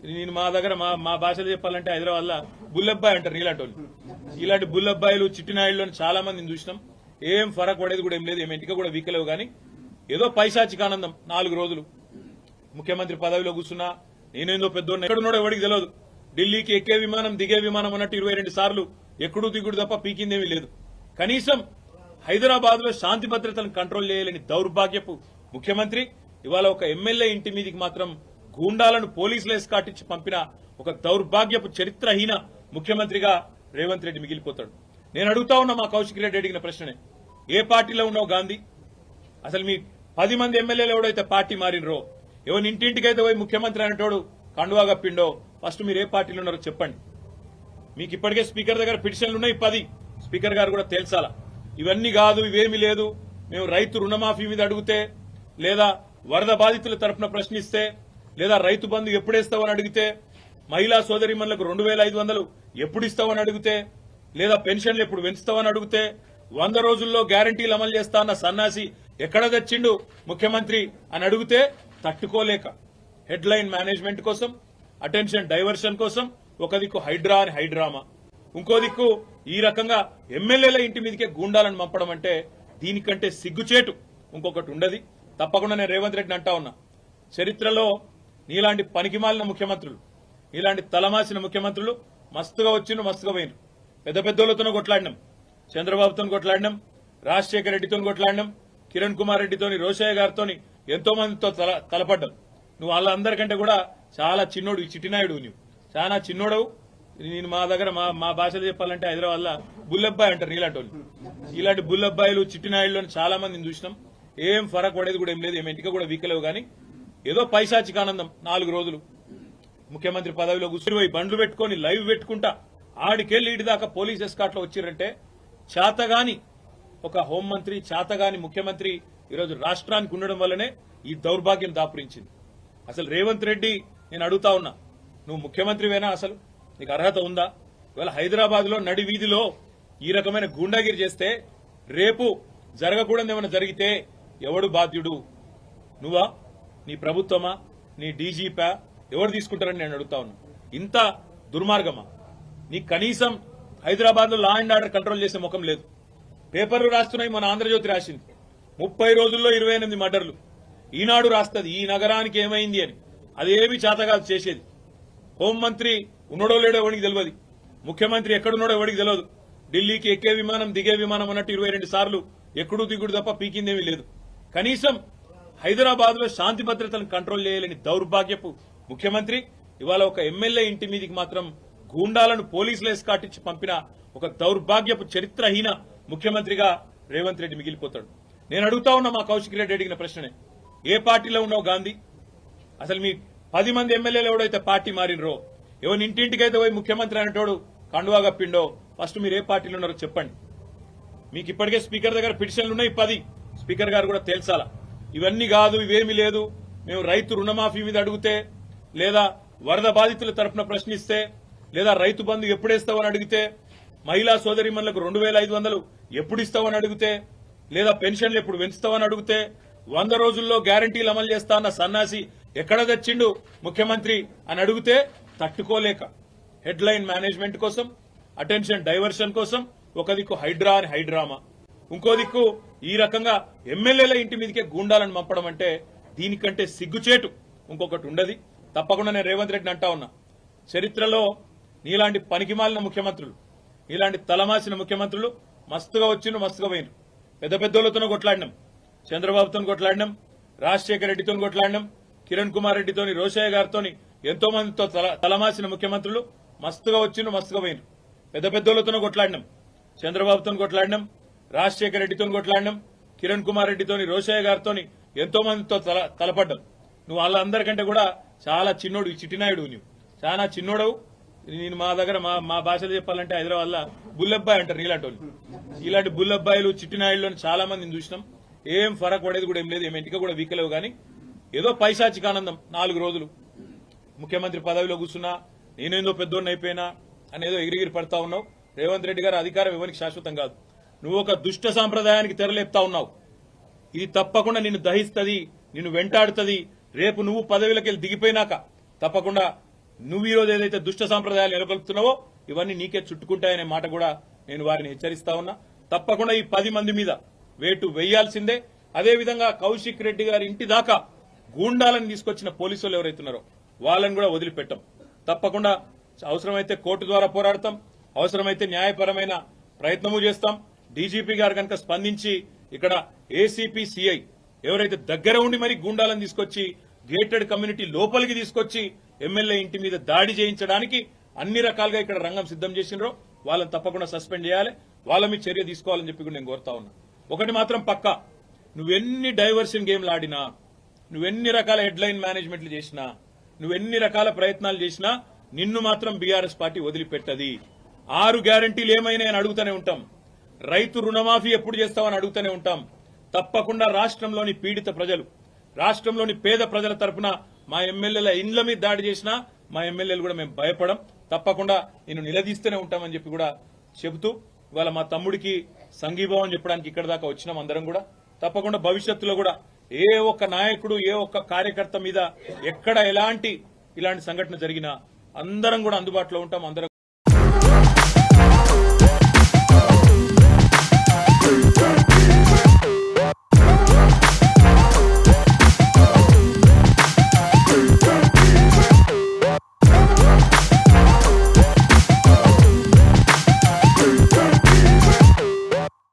నేను మా దగ్గర మా భాషలో చెప్పాలంటే హైదరాబాద్ లో బుల్లబ్బాయి అంటారు ఇలాంటి వాళ్ళు. ఇలాంటి బుల్లబ్బాయిలు చిట్టినాయుళ్ళు చాలా మందిని చూసినాం. ఏం ఫరక్ పడేది కూడా ఏం లేదు, ఏం ఇంటికి కూడా వీకలేవు. కానీ ఏదో పైశాచిక ఆనందం 4 రోజులు ముఖ్యమంత్రి పదవిలో కూర్చున్నా నేనేందో పెద్దోడు ఎక్కడున్నాడో ఎవరికి తెలియదు. ఢిల్లీకి ఎక్కే విమానం దిగే విమానం అన్నట్టు 22 సార్లు ఎక్కడు దిగుడు తప్ప పీకిందేమీ లేదు. కనీసం హైదరాబాద్ లో శాంతి భద్రతలను కంట్రోల్ చేయలేని దౌర్భాగ్యపు ముఖ్యమంత్రి ఇవాళ ఒక ఎమ్మెల్యే ఇంటి మీదికి మాత్రం గూండాలను పోలీసులు ఎస్కాటించి పంపిన ఒక దౌర్భాగ్యపు చరిత్రహీన ముఖ్యమంత్రిగా రేవంత్ రెడ్డి మిగిలిపోతాడు. నేను అడుగుతా ఉన్నా మా కౌశిక్ రెడ్డి అడిగిన ప్రశ్ననే, ఏ పార్టీలో ఉన్నావు గాంధీ? అసలు మీ 10 మంది ఎమ్మెల్యేలు ఎవడైతే పార్టీ మారినరో, ఎవరి ఇంటింటికైతే పోయి ముఖ్యమంత్రి అనేటోడు కండువా కప్పిండో, ఫస్ట్ మీరు ఏ పార్టీలో ఉన్నారో చెప్పండి. మీకు ఇప్పటికే స్పీకర్ దగ్గర పిటిషన్లు ఉన్నాయి 10. స్పీకర్ గారు కూడా తేల్చాలా. ఇవన్నీ కాదు, ఇవేమీ లేదు, మేము రైతు రుణమాఫీ మీద అడిగితే, లేదా వరద బాధితుల తరఫున ప్రశ్నిస్తే, లేదా రైతు బంధు ఎప్పుడేస్తావని అడిగితే, మహిళా సోదరిమణులకు 2500 ఎప్పుడు ఇస్తావని అడిగితే, లేదా పెన్షన్లు ఎప్పుడు పెంచుతావని అడిగితే, 100 రోజుల్లో గ్యారంటీలు అమలు చేస్తా అన్న సన్నాసి ఎక్కడ తెచ్చిండు ముఖ్యమంత్రి అని అడిగితే తట్టుకోలేక హెడ్లైన్ మేనేజ్మెంట్ కోసం, అటెన్షన్ డైవర్షన్ కోసం ఒక దిక్కు హైడ్రా అని హైడ్రామా, ఇంకో దిక్కు ఈ రకంగా ఎమ్మెల్యేల ఇంటి మీదకే గూండాలను పంపడం అంటే దీనికంటే సిగ్గుచేటు ఇంకొకటి ఉండదు. తప్పకుండా నేను రేవంత్ రెడ్డిని అంటా ఉన్నా, చరిత్రలో నీలాంటి పనికిమాలిన ముఖ్యమంత్రులు, నీలాంటి తలమాసిన ముఖ్యమంత్రులు మస్తుగా వచ్చిండ్రు, మస్తుగా పోయినరు. పెద్ద పెద్దోళ్లతోనూ కొట్లాడినాం, చంద్రబాబుతో కొట్లాడినాం, రాజశేఖర రెడ్డితో కొట్లాడినాం, కిరణ్ కుమార్ రెడ్డితోని, రోషయ్య గారితో ఎంతో మందితో తలపడ్డాం. నువ్వు వాళ్ళందరికంటే కూడా చాలా చిన్నోడు, ఈ చిట్టినాయుడు, నువ్వు చాలా చిన్నోడవు. నేను మా దగ్గర మా భాషలో చెప్పాలంటే హైదరాబాద్ లో బుల్లబ్బాయి అంటారు ఇలాంటి వాళ్ళు. ఇలాంటి బుల్లబ్బాయిలు చిట్టినాయుళ్ళు చాలా మందిని చూసినాం. ఏం ఫరక్ పడేది కూడా ఏం లేదు, ఏం ఇంటికి కూడా వీకలేవు. కానీ ఏదో పైశాచిక ఆనందం 4 రోజులు ముఖ్యమంత్రి పదవిలో కూర్చుని బండ్లు పెట్టుకుని లైవ్ పెట్టుకుంటా ఆడికెళ్లి ఇటు దాకా పోలీస్ ఎస్కాట్ లో వచ్చిరంటే చేతగాని ఒక హోంమంత్రి, చేతగాని ముఖ్యమంత్రి ఈరోజు రాష్ట్రానికి ఉండడం వల్లనే ఈ దౌర్భాగ్యం దాపురించింది. అసలు రేవంత్ రెడ్డి నేను అడుగుతా ఉన్నా, నువ్వు ముఖ్యమంత్రివేనా? అసలు నీకు అర్హత ఉందా? ఇవాళ హైదరాబాద్ లో నడి వీధిలో ఈ రకమైన గూండాగిరి చేస్తే, రేపు జరగకూడదు ఏమైనా జరిగితే ఎవడు బాధ్యుడు? నువ్వా, నీ ప్రభుత్వమా, నీ డీజీపా? ఎవరు తీసుకుంటారని నేను అడుగుతా ఉన్నా. ఇంత దుర్మార్గమా? నీకు కనీసం హైదరాబాద్ లో లా అండ్ ఆర్డర్ కంట్రోల్ చేసే ముఖం లేదు. పేపర్లు రాస్తున్నాయి, మన ఆంధ్రజ్యోతి రాసింది 30 రోజుల్లో 28 మర్డర్లు. ఈనాడు రాస్తుంది ఈ నగరానికి ఏమైంది అని. అదేమి చేతగాదు చేసేది. హోంమంత్రి ఉన్నాడో లేడో ఎవరికి తెలియదు, ముఖ్యమంత్రి ఎక్కడున్నాడో ఎవరికి తెలియదు. ఢిల్లీకి ఎక్కే విమానం దిగే విమానం అన్నట్టు 22 సార్లు ఎక్కడు దిగుడు తప్ప పీకిందేమీ లేదు. కనీసం హైదరాబాద్ లో శాంతి భద్రతలను కంట్రోల్ చేయలేని దౌర్భాగ్యపు ముఖ్యమంత్రి ఇవాళ ఒక ఎమ్మెల్యే ఇంటి మీదికి మాత్రం గూండాలను పోలీసులు ఎస్కాటించి పంపిన ఒక దౌర్భాగ్యపు చరిత్రహీన ముఖ్యమంత్రిగా రేవంత్ రెడ్డి మిగిలిపోతాడు. నేను అడుగుతా ఉన్నా మా కౌశిక్ రెడ్డి అడిగిన ప్రశ్ననే, ఏ పార్టీలో ఉన్నావు గాంధీ? అసలు మీ 10 మంది ఎమ్మెల్యేలు ఎవడైతే పార్టీ మారినరో, ఎవరి ఇంటింటికైతే పోయి ముఖ్యమంత్రి అనేటోడు కండువా కప్పిండో, ఫస్ట్ మీరు ఏ పార్టీలో ఉన్నారో చెప్పండి. మీకు ఇప్పటికే స్పీకర్ దగ్గర పిటిషన్లు ఉన్నాయి 10. స్పీకర్ గారు కూడా తేల్చాలా. ఇవన్నీ కాదు, ఇవేమీ లేదు, మేము రైతు రుణమాఫీ మీద అడిగితే, లేదా వరద బాధితుల తరఫున ప్రశ్నిస్తే, లేదా రైతు బంధు ఎప్పుడేస్తావని అడిగితే, మహిళా సోదరిమణులకు 2500 ఎప్పుడు ఇస్తావని అడిగితే, లేదా పెన్షన్లు ఎప్పుడు పెంచుతావని అడిగితే, 100 రోజుల్లో గ్యారంటీలు అమలు చేస్తా అన్న సన్నాసి ఎక్కడ తెచ్చిండు ముఖ్యమంత్రి అని అడిగితే తట్టుకోలేక హెడ్లైన్ మేనేజ్మెంట్ కోసం, అటెన్షన్ డైవర్షన్ కోసం ఒక దిక్కు హైడ్రా అని హైడ్రామా, ఇంకో దిక్కు ఈ రకంగా ఎమ్మెల్యేల ఇంటి మీదకే గూండాలను పంపడం అంటే దీనికంటే సిగ్గుచేటు ఇంకొకటి ఉండదు. తప్పకుండా నేను రేవంత్ రెడ్డిని అంటా ఉన్నా, చరిత్రలో నీలాంటి పనికిమాలిన ముఖ్యమంత్రులు, నీలాంటి తలమాసిన ముఖ్యమంత్రులు మస్తుగా వచ్చిండ్రు, మస్తుగా పోయినరు. పెద్ద పెద్దోళ్లతోనూ కొట్లాడినాం, చంద్రబాబుతో కొట్లాడినాం, రాజశేఖర రెడ్డితో కొట్లాడినాం, కిరణ్ కుమార్ రెడ్డితోని, రోషయ్య గారితో ఎంతో మందితో తలమాసిన ముఖ్యమంత్రులు మస్తుగా వచ్చిండ్రు, మస్తుగా పోయినరు. పెద్ద పెద్దోళ్లతోనూ కొట్లాడినాం, చంద్రబాబుతో కొట్లాడినాం, రాజశేఖర రెడ్డితో కొట్లాడినాం, కిరణ్ కుమార్ రెడ్డితోని, రోషయ్య గారితో ఎంతో మందితో తలపడ్డాం. నువ్వు వాళ్ళందరికంటే కూడా చాలా చిన్నోడు, ఈ చిట్టినాయుడు, నువ్వు చాలా చిన్నోడవు. నేను మా దగ్గర మా భాషలో చెప్పాలంటే హైదరాబాద్ లో బుల్లబ్బాయి అంటారు ఇలాంటి వాళ్ళు. ఇలాంటి బుల్లబ్బాయిలు చిట్టినాయుళ్ళు చాలా మందిని చూసినాం. ఏం ఫరక్ పడేది కూడా ఏం లేదు, ఏం ఇంటికి కూడా వీకలేవు. కానీ ఏదో పైశాచిక ఆనందం 4 రోజులు ముఖ్యమంత్రి పదవిలో కూర్చున్నా నేనేందో పెద్దోడిని అయిపోయినా అనేదో ఎగిరిగిరి పడతా ఉన్నావు. రేవంత్ రెడ్డి గారు అధికారం ఎవరికి శాశ్వతం కాదు. నువ్వు ఒక దుష్ట సాంప్రదాయానికి తెరలేపుతా ఉన్నావు. ఇది తప్పకుండా నిన్ను దహిస్తుంది, నిన్ను వెంటాడుతుంది. రేపు నువ్వు పదవిలోకి దిగిపోయినాక తప్పకుండా నువ్వు ఈ రోజు ఏదైతే దుష్ట సాంప్రదాయాలు నెలకొల్పుతున్నావో ఇవన్నీ నీకే చుట్టుకుంటాయనే మాట కూడా నేను వారిని హెచ్చరిస్తా ఉన్నా. తప్పకుండా ఈ 10 మంది మీద వేటు వేయాల్సిందే. అదేవిధంగా కౌశిక్ రెడ్డి గారి ఇంటి దాకా గూండాలను తీసుకొచ్చిన పోలీసులు ఎవరైతున్నారో వాళ్ళని కూడా వదిలిపెట్టాం. తప్పకుండా అవసరమైతే కోర్టు ద్వారా పోరాడతాం, అవసరమైతే న్యాయపరమైన ప్రయత్నము చేస్తాం. డీజీపీ గారు కనుక స్పందించి ఇక్కడ ఏసీపీ సిఐ ఎవరైతే దగ్గర ఉండి మరి గూండాలను తీసుకొచ్చి గేటెడ్ కమ్యూనిటీ లోపలికి తీసుకొచ్చి ఎమ్మెల్యే ఇంటి మీద దాడి చేయించడానికి అన్ని రకాలుగా ఇక్కడ రంగం సిద్ధం చేసినారో వాళ్ళని తప్పకుండా సస్పెండ్ చేయాలి, వాళ్ళ మీద చర్య తీసుకోవాలని చెప్పి కూడా నేను కోరుతా ఉన్నా. ఒకటి మాత్రం పక్కా, నువ్వెన్ని డైవర్షన్ గేమ్లు ఆడినా, నువ్వెన్ని రకాల హెడ్లైన్ మేనేజ్మెంట్లు చేసినా, నువ్వెన్ని రకాల ప్రయత్నాలు చేసినా నిన్ను మాత్రం బీఆర్ఎస్ పార్టీ వదిలిపెట్టది. 6 గ్యారంటీలు ఏమైనా అని అడుగుతూనే ఉంటాం. రైతు రుణమాఫీ ఎప్పుడు చేస్తామని అడుగుతూనే ఉంటాం. తప్పకుండా రాష్ట్రంలోని పీడిత ప్రజలు, రాష్ట్రంలోని పేద ప్రజల తరపున మా ఎమ్మెల్యేల ఇండ్ల మీద దాడి చేసినా మా ఎమ్మెల్యేలు కూడా మేము భయపడం. తప్పకుండా నేను నిలదీస్తూనే ఉంటామని చెప్పి కూడా చెబుతూ ఇవాళ మా తమ్ముడికి సంఘీభావం చెప్పడానికి ఇక్కడ దాకా వచ్చినాం అందరం కూడా. తప్పకుండా భవిష్యత్తులో కూడా ఏ ఒక్క నాయకుడు, ఏ ఒక్క కార్యకర్త మీద ఎక్కడ ఇలాంటి సంఘటన జరిగినా అందరం కూడా అందుబాటులో ఉంటాం. అందరం